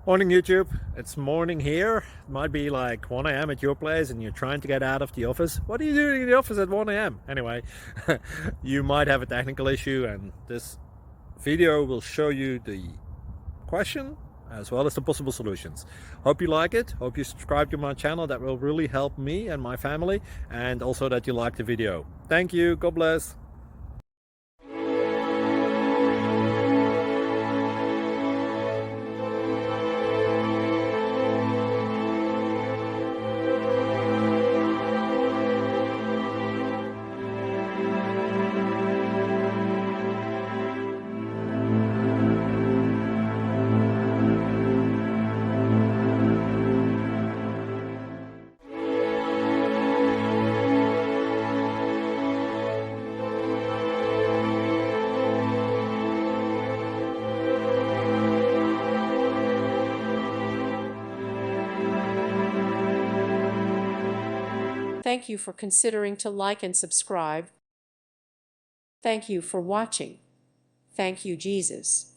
Morning YouTube, it's morning here. It might be like 1 a.m. at your place and you're trying to get out of the office. What are you doing in the office at 1 a.m.? Anyway, you might have a technical issue and this video will show you the question as well as the possible solutions. Hope you like it, hope you subscribe to my channel. That will really help me and my family, and also that you like the video. Thank you, God bless. Thank you for considering to like and subscribe. Thank you for watching. Thank you, Jesus.